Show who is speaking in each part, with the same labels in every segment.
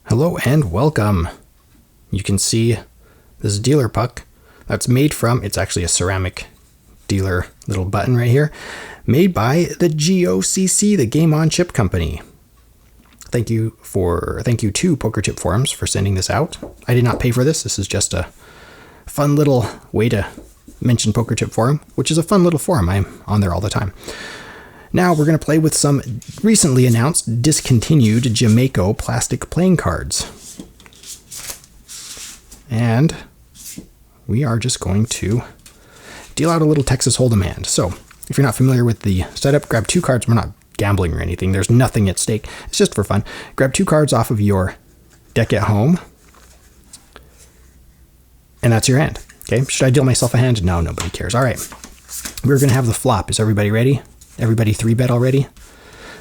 Speaker 1: Hello and welcome. You can see this dealer puck that's made from, it's actually a ceramic dealer little button right here, made by the GOCC, the Game On Chip Company. Thank you to Poker Chip Forums for sending this out. I did not pay for this. This is just a fun little way to mention Poker Chip Forum, which is a fun little forum. I'm on there all the time. Now we're going to play with some recently announced discontinued Jamaico plastic playing cards. And we are just going to deal out a little Texas Hold'em hand. So if you're not familiar with the setup, grab two cards. We're not gambling or anything. There's nothing at stake. It's just for fun. Grab two cards off of your deck at home. And that's your hand. Okay. Should I deal myself a hand? No, nobody cares. All right. We're going to have the flop. Is everybody ready? Everybody 3-bet already?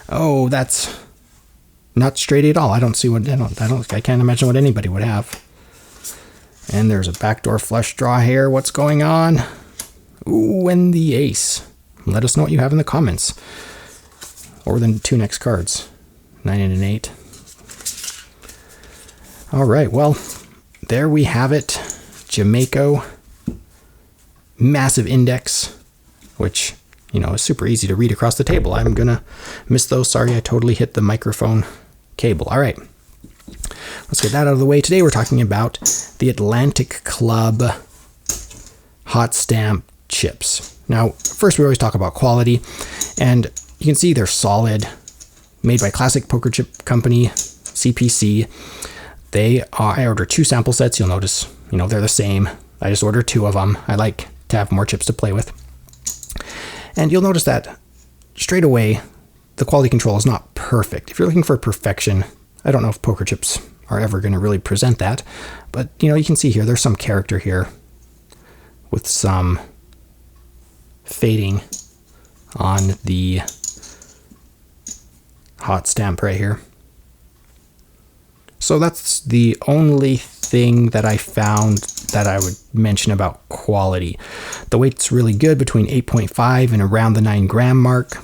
Speaker 1: Oh, that's not straight at all. I don't see what, I can't imagine what anybody would have. And there's a backdoor flush draw here. What's going on? Ooh, and the ace. Let us know what you have in the comments. Or the two next cards. 9 and an 8. All right, well, there we have it. Jamaico. Massive index, which, you know, is super easy to read across the table. I'm going to miss those. Sorry, I totally hit the microphone cable. All right. Let's get that out of the way. Today we're talking about the Atlantic Club hot stamp chips. Now, first we always talk about quality, and you can see they're solid, made by Classic Poker Chip Company, CPC. I ordered 2 sample sets. You'll notice, you know, they're the same. I just ordered 2 of them. I like to have more chips to play with. And you'll notice that straight away, the quality control is not perfect. If you're looking for perfection, I don't know if poker chips are ever going to really present that, but you know, you can see here, there's some character here with some fading on the hot stamp right here. So that's the only thing that I found that I would mention about quality. The weight's really good, between 8.5 and around the 9 gram mark,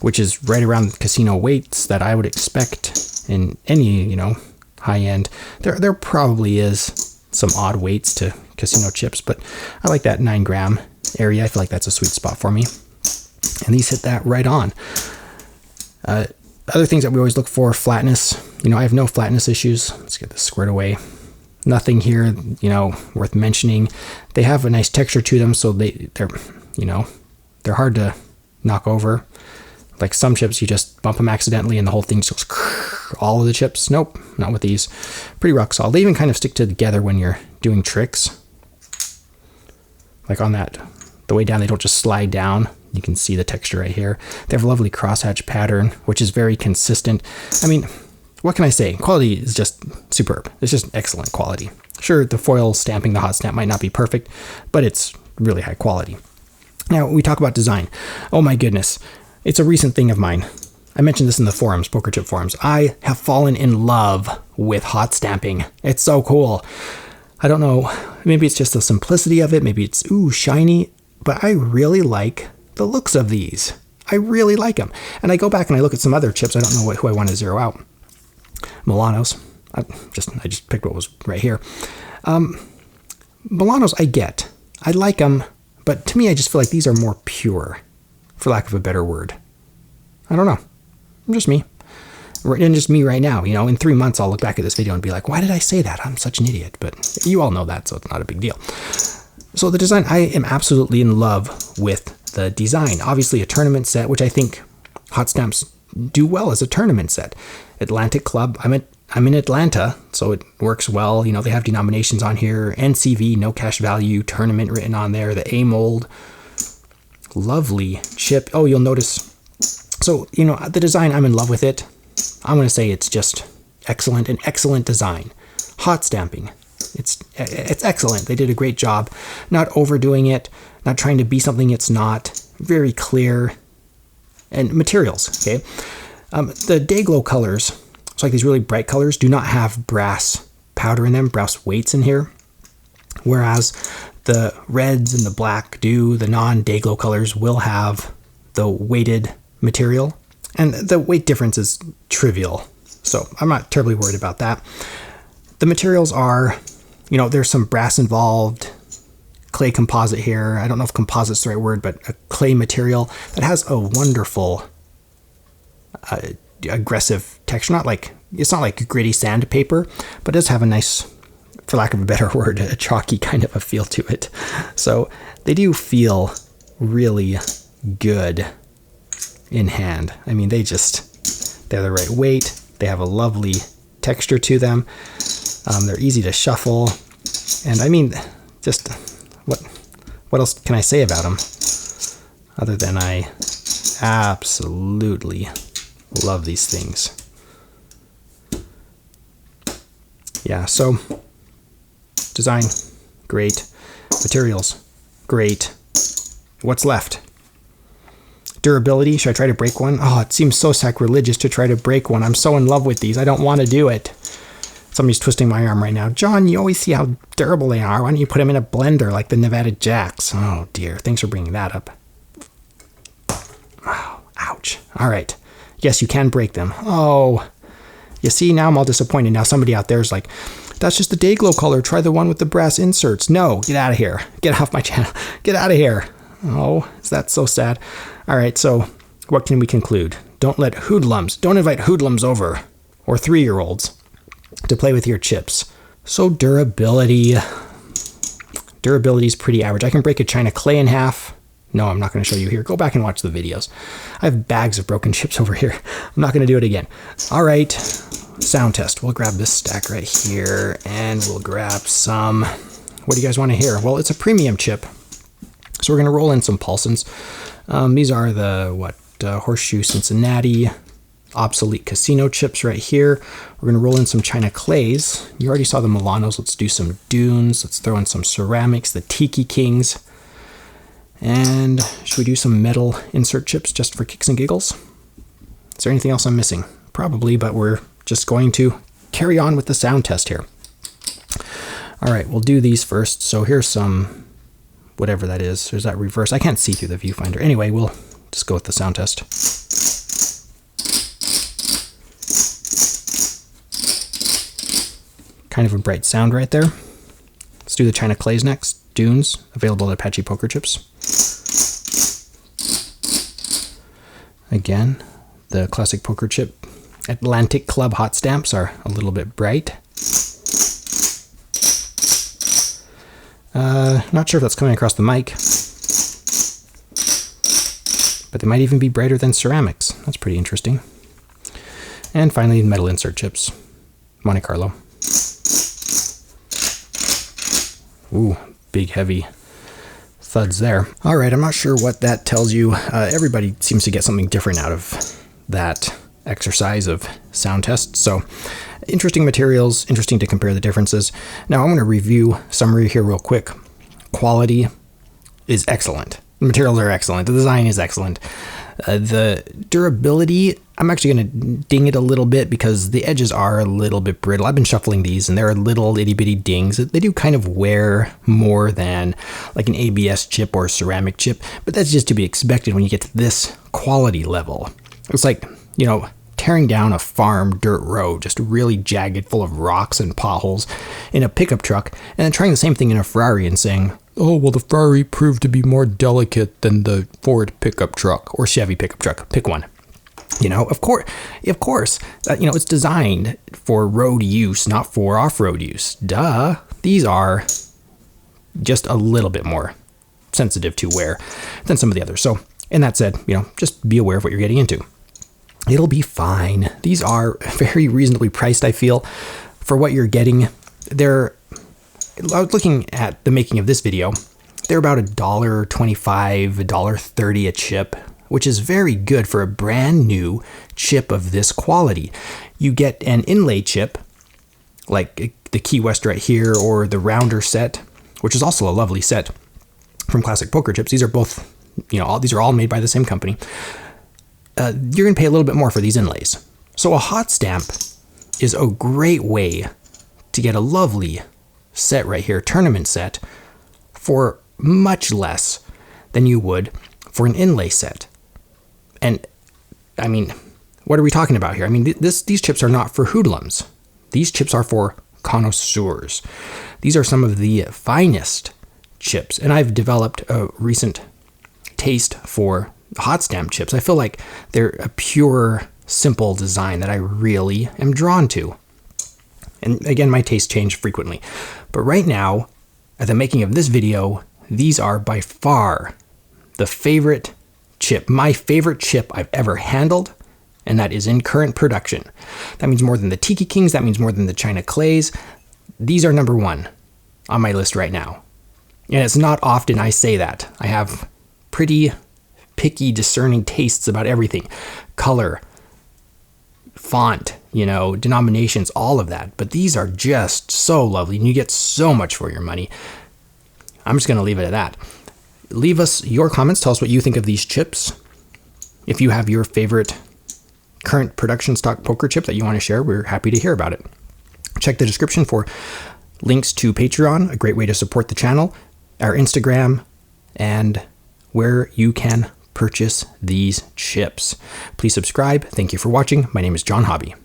Speaker 1: which is right around casino weights that I would expect in any, you know, high end. There probably is some odd weights to casino chips, but I like that 9 gram area. I feel like that's a sweet spot for me. And these hit that right on. Other things that we always look for, flatness. You know, I have no flatness issues. Let's get this squared away. Nothing here, you know, worth mentioning. They have a nice texture to them, so they're, you know, they're hard to knock over. Like some chips, you just bump them accidentally and the whole thing just goes, all of the chips. Nope, not with these. Pretty rock solid. They even kind of stick together when you're doing tricks. Like on that, the way down, they don't just slide down. You can see the texture right here. They have a lovely crosshatch pattern, which is very consistent. I mean, what can I say? Quality is just superb. It's just excellent quality. Sure, the foil stamping, the hot stamp might not be perfect, but it's really high quality. Now, we talk about design. Oh my goodness. It's a recent thing of mine. I mentioned this in the forums, Poker Chip Forums. I have fallen in love with hot stamping. It's so cool. I don't know. Maybe it's just the simplicity of it. Maybe it's, ooh, shiny. But I really like the looks of these. I really like them. And I go back and I look at some other chips. I don't know who I want to zero out. Milanos. I just picked what was right here. Milanos I get. I like them, but to me I just feel like these are more pure, for lack of a better word. I don't know. Just me. And just me right now. You know, in 3 months I'll look back at this video and be like, why did I say that? I'm such an idiot. But you all know that, so it's not a big deal. So the design, I am absolutely in love with the design. Obviously a tournament set, which I think hot stamps do well as a tournament set. Atlantic Club, I'm in Atlanta, so it works well. You know, they have denominations on here. NCV, no cash value, tournament written on there. The A mold, lovely chip. Oh, you'll notice. So, you know, the design, I'm in love with it. I'm going to say it's just excellent, an excellent design. Hot stamping. It's excellent. They did a great job. Not overdoing it, not trying to be something it's not. Very clear. And materials, okay? The Dayglow colors, it's like these really bright colors, do not have brass powder in them, brass weights in here. Whereas the reds and the black do, the non-Dayglow colors will have the weighted material. And the weight difference is trivial. So I'm not terribly worried about that. The materials are, there's some brass involved, clay composite here. I don't know if composite's the right word, but a clay material that has a wonderful aggressive texture. It's not like gritty sandpaper, but it does have a nice, for lack of a better word, a chalky kind of a feel to it. So they do feel really good in hand. I mean, they're the right weight. They have a lovely texture to them. They're easy to shuffle. And I mean, just what else can I say about them other than I absolutely love these things. Yeah, so design, great. Materials, great. What's left? Durability, should I try to break one? Oh, it seems so sacrilegious to try to break one. I'm so in love with these. I don't want to do it. Somebody's twisting my arm right now. John, you always see how durable they are. Why don't you put them in a blender like the Nevada Jacks? Oh dear, thanks for bringing that up. Oh, ouch. All right. Yes, you can break them. Oh, you see, now I'm all disappointed. Now somebody out there is like, that's just the Dayglow color. Try the one with the brass inserts. No, get out of here. Get off my channel. Get out of here. Oh, is that so sad? All right, so what can we conclude? Don't invite hoodlums over, or 3-year-olds, to play with your chips. So durability is pretty average. I can break a china clay in half. No, I'm not going to show you here. Go back and watch the videos. I have bags of broken chips over here. I'm not going to do it again. All right, sound test. We'll grab this stack right here, and we'll grab some. What do you guys want to hear? Well, it's a premium chip, so we're going to roll in some Paulsons. These are the Horseshoe Cincinnati obsolete casino chips right here. We're going to roll in some china clays. You already saw the Milanos. Let's do some Dunes. Let's throw in some ceramics, the Tiki Kings. And should we do some metal insert chips just for kicks and giggles? Is there anything else I'm missing? Probably, but we're just going to carry on with the sound test here. All right, we'll do these first. So here's some, whatever that is. There's that reverse. I can't see through the viewfinder. Anyway, we'll just go with the sound test. Kind of a bright sound right there. Let's do the china clays next. Dunes, available at Apache Poker Chips. Again, the classic poker chip Atlantic Club hot stamps are a little bit bright. Not sure if that's coming across the mic, but they might even be brighter than ceramics. That's pretty interesting. And finally, metal insert chips, Montecarlo. Ooh, big heavy thuds there. All right, I'm not sure what that tells you. Everybody seems to get something different out of that exercise of sound tests. So interesting materials, interesting to compare the differences. Now I'm going to review summary here real quick. Quality is excellent. The materials are excellent. The design is excellent. The durability, I'm actually going to ding it a little bit because the edges are a little bit brittle. I've been shuffling these and they're little itty bitty dings. They do kind of wear more than like an ABS chip or a ceramic chip, but that's just to be expected when you get to this quality level. It's like, tearing down a farm dirt road, just really jagged, full of rocks and potholes in a pickup truck, and then trying the same thing in a Ferrari and saying, oh, well, the Ferrari proved to be more delicate than the Ford pickup truck or Chevy pickup truck. Pick one. Of course, it's designed for road use, not for off-road use. Duh. These are just a little bit more sensitive to wear than some of the others. So, and that said, just be aware of what you're getting into. It'll be fine. These are very reasonably priced, I feel, for what you're getting. I was looking at the making of this video. They're about $1.25, $1.30 a chip, which is very good for a brand new chip of this quality. You get an inlay chip, like the Key West right here, or the Rounder set, which is also a lovely set from Classic Poker Chips. These are both, these are all made by the same company. You're going to pay a little bit more for these inlays. So a hot stamp is a great way to get a lovely set right here, tournament set, for much less than you would for an inlay set. And I mean, what are we talking about here? I mean, these chips are not for hoodlums. These chips are for connoisseurs. These are some of the finest chips, and I've developed a recent taste for hot stamp chips. I feel like they're a pure, simple design that I really am drawn to. And again, my tastes change frequently. But right now, at the making of this video, these are by far the favorite chip, my favorite chip I've ever handled, and that is in current production. That means more than the Tiki Kings, that means more than the China Clays. These are number one on my list right now. And it's not often I say that. I have pretty picky, discerning tastes about everything. Color, font, denominations, all of that. But these are just so lovely, and you get so much for your money. I'm just going to leave it at that. Leave us your comments. Tell us what you think of these chips. If you have your favorite current production stock poker chip that you want to share, we're happy to hear about it. Check the description for links to Patreon, a great way to support the channel, our Instagram, and where you can purchase these chips. Please subscribe. Thank you for watching. My name is John Hobby.